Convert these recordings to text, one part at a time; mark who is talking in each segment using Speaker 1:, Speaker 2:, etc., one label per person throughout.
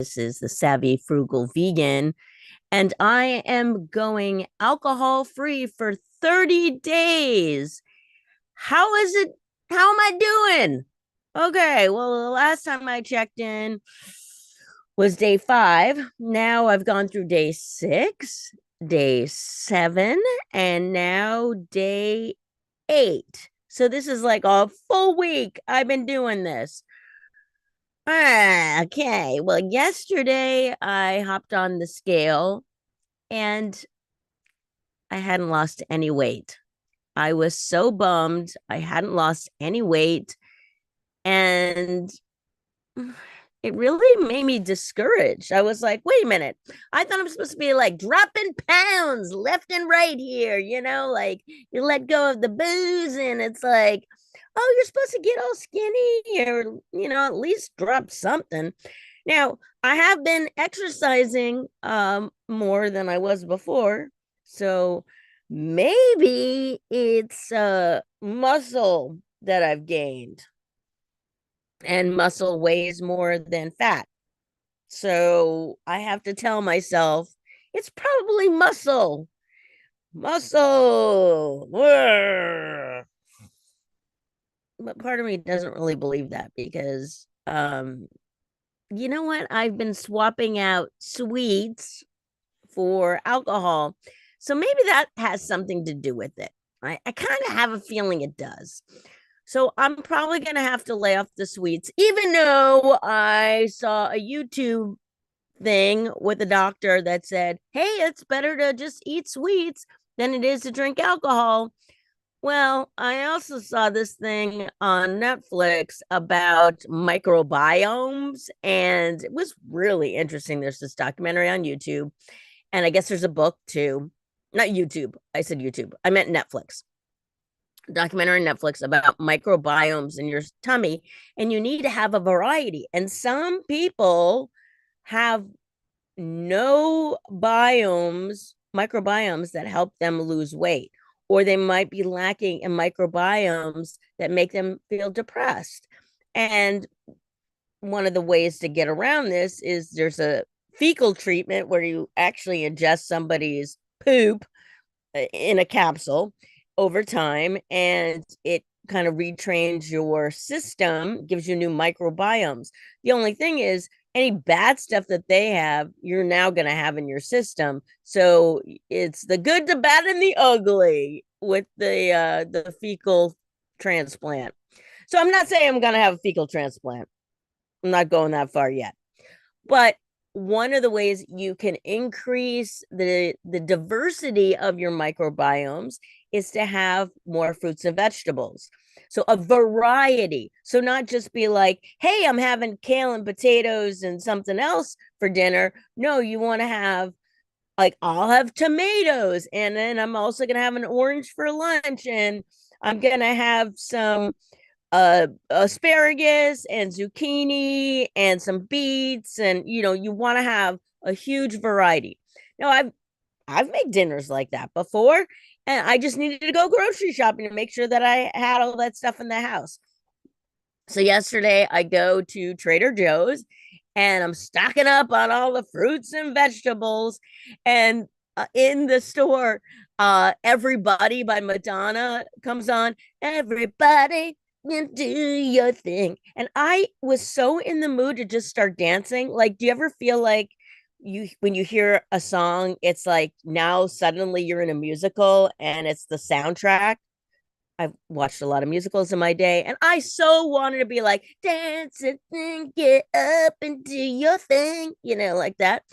Speaker 1: This is the Savvy Frugal Vegan, and I am going alcohol free for 30 days. How is it? How am I doing? Okay, well, the last time I checked in was day 5. Now I've gone through day 6, day 7, and now day 8. So this is like a full week I've been doing this. Okay. Well, yesterday I hopped on the scale and I hadn't lost any weight. I was so bummed. I hadn't lost any weight. And it really made me discouraged. I was like, wait a minute. I thought I'm supposed to be like dropping pounds left and right here, like you let go of the booze and it's like, oh, you're supposed to get all skinny or, at least drop something. Now, I have been exercising more than I was before. So maybe it's muscle that I've gained, and muscle weighs more than fat. So I have to tell myself it's probably muscle. Muscle. But part of me doesn't really believe that because you know what? I've been swapping out sweets for alcohol. So maybe that has something to do with it. I kind of have a feeling it does. So I'm probably going to have to lay off the sweets, even though I saw a YouTube thing with a doctor that said, hey, it's better to just eat sweets than it is to drink alcohol. Well, I also saw this thing on Netflix about microbiomes, and it was really interesting. There's this documentary on YouTube, and I guess there's a book too. Not YouTube. I said YouTube. I meant Netflix. Documentary on Netflix about microbiomes in your tummy, and you need to have a variety. And some people have no microbiomes that help them lose weight, or they might be lacking in microbiomes that make them feel depressed. And one of the ways to get around this is there's a fecal treatment where you actually ingest somebody's poop in a capsule over time, and it kind of retrains your system, gives you new microbiomes. The only thing is, any bad stuff that they have, you're now going to have in your system. So it's the good, the bad, and the ugly with the fecal transplant. So I'm not saying I'm going to have a fecal transplant. I'm not going that far yet. But one of the ways you can increase the diversity of your microbiomes is to have more fruits and vegetables. So a variety. So not just be like, hey, I'm having kale and potatoes and something else for dinner. No, you want to have, like, I'll have tomatoes, and then I'm also going to have an orange for lunch, and I'm going to have some asparagus and zucchini and some beets, and you want to have a huge variety. Now I've made dinners like that before, and I just needed to go grocery shopping to make sure that I had all that stuff in the house. So yesterday I go to Trader Joe's and I'm stocking up on all the fruits and vegetables, and in the store, Everybody by Madonna comes on. Everybody do your thing. And I was so in the mood to just start dancing. Like, do you ever feel like when you hear a song, it's like now suddenly you're in a musical and it's the soundtrack? I've watched a lot of musicals in my day, and I so wanted to be like, dance and thing, get up and do your thing, like that.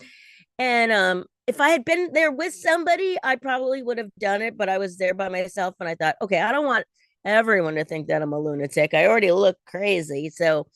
Speaker 1: And if I had been there with somebody, I probably would have done it, but I was there by myself, and I thought, okay, I don't want everyone to think that I'm a lunatic. I already look crazy, so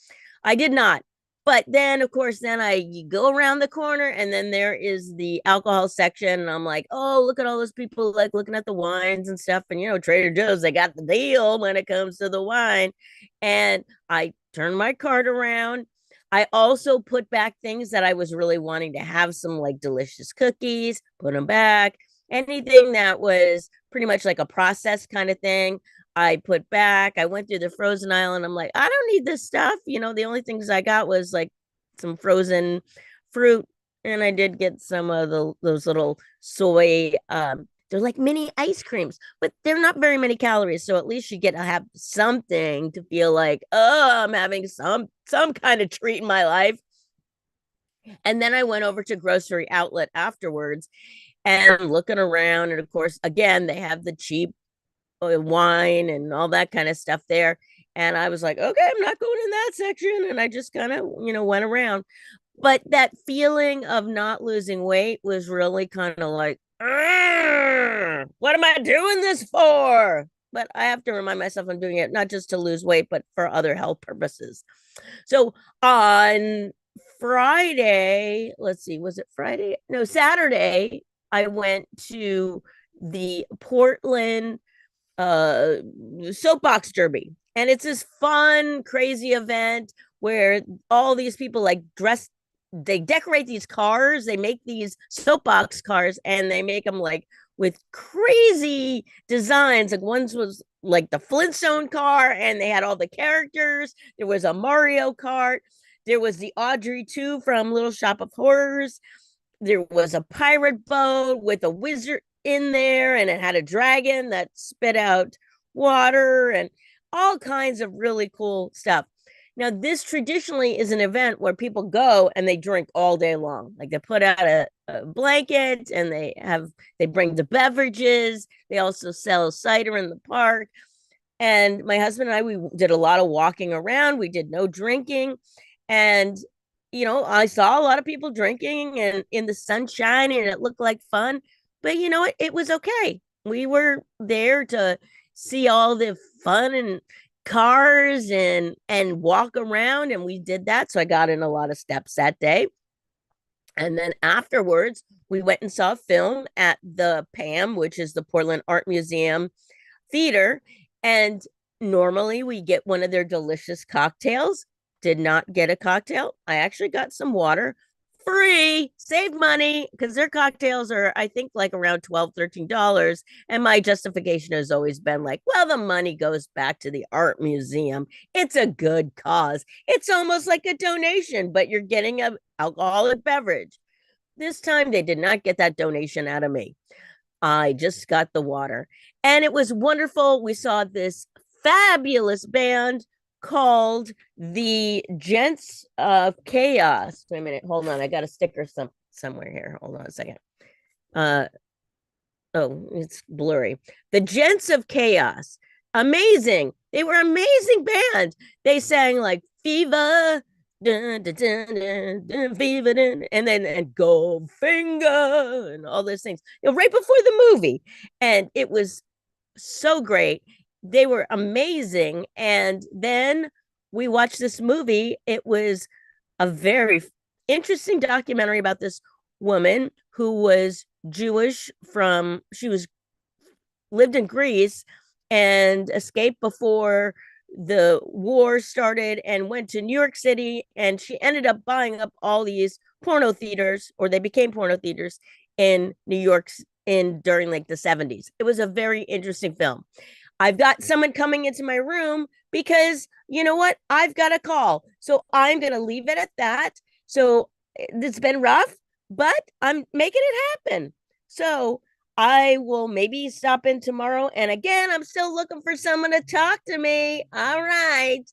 Speaker 1: I did not. But then, of course, then I go around the corner, and then there is the alcohol section, and I'm like, oh, look at all those people like looking at the wines and stuff. And Trader Joe's, they got the deal when it comes to the wine. And I turned my cart around. I also put back things that I was really wanting to have, some like delicious cookies, put them back. Anything that was pretty much like a processed kind of thing, I put back. I went through the frozen aisle and I'm like, I don't need this stuff. The only things I got was like some frozen fruit, and I did get some of those little soy they're like mini ice creams, but they're not very many calories. So at least you get to have something to feel like, oh, I'm having some kind of treat in my life. And then I went over to grocery outlet afterwards and looking around. And of course, again, they have the cheap wine and all that kind of stuff there. And I was like, okay, I'm not going in that section. And I just kind of, went around. But that feeling of not losing weight was really kind of like, what am I doing this for? But I have to remind myself I'm doing it not just to lose weight, but for other health purposes. So on Friday, let's see, was it Friday? No, Saturday, I went to the Portland uh Soapbox Derby. And it's this fun, crazy event where all these people like dress, they decorate these cars, they make these soapbox cars, and they make them like with crazy designs. Like one's was like the Flintstone car, and they had all the characters. There was a Mario Kart. There was the Audrey 2 from Little Shop of Horrors. There was a pirate boat with a wizard in there, and it had a dragon that spit out water and all kinds of really cool stuff. Now, this traditionally is an event where people go and they drink all day long. Like they put out a blanket and they bring the beverages. They also sell cider in the park. And my husband and I, we did a lot of walking around. We did no drinking. And, I saw a lot of people drinking and in the sunshine, and it looked like fun. But you know what? It was okay. We were there to see all the fun and cars and walk around, and we did that. So I got in a lot of steps that day. And then afterwards, we went and saw a film at the PAM, which is the Portland Art Museum Theater. And normally we get one of their delicious cocktails. Did not get a cocktail. I actually got some water free, save money, because their cocktails are, I think, like around $12, $13. And my justification has always been like, well, the money goes back to the art museum. It's a good cause. It's almost like a donation, but you're getting an alcoholic beverage. This time they did not get that donation out of me. I just got the water. And it was wonderful. We saw this fabulous band called the Gents of Chaos. Wait a minute, hold on. I got a sticker somewhere here. Hold on a second. Oh, it's blurry. The Gents of Chaos. Amazing. They were amazing band. They sang like Fever, dun, dun, dun, dun, dun, Fever, dun, and then Goldfinger and all those things. Right before the movie. And it was so great. They were amazing. And then we watched this movie. It was a very interesting documentary about this woman who was Jewish she was lived in Greece and escaped before the war started and went to New York City. And she ended up buying up all these porno theaters, or they became porno theaters in New York during like the 70s. It was a very interesting film. I've got someone coming into my room because you know what? I've got a call. So I'm going to leave it at that. So it's been rough, but I'm making it happen. So I will maybe stop in tomorrow. And again, I'm still looking for someone to talk to me. All right.